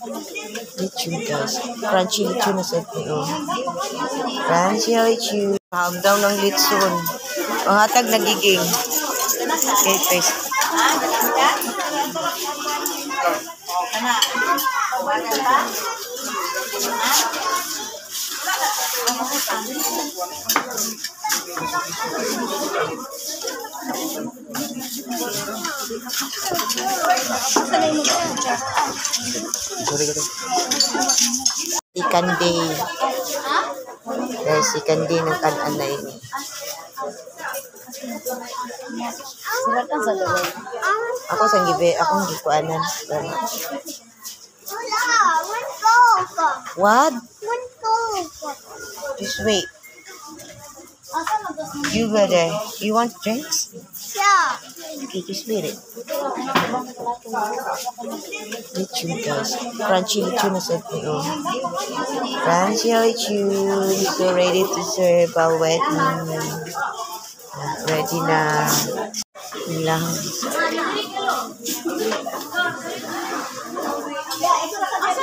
Lechon guys. Crunchy lechon na sa ito. Crunchy lechon. Hanggang ng lechon. Ang hatag nagiging. Okay, guys. Ikan day. Guys, ikan day ng kanan na ini. Ako sa gibe, akong gikuanan. What? Just wait. You were there. You want drinks? Yeah. Okay, just wait it. Lechon guys. Crunchy lechon na sa ito. Crunchy lechon. So ready to serve. Already. Ready na. Lang.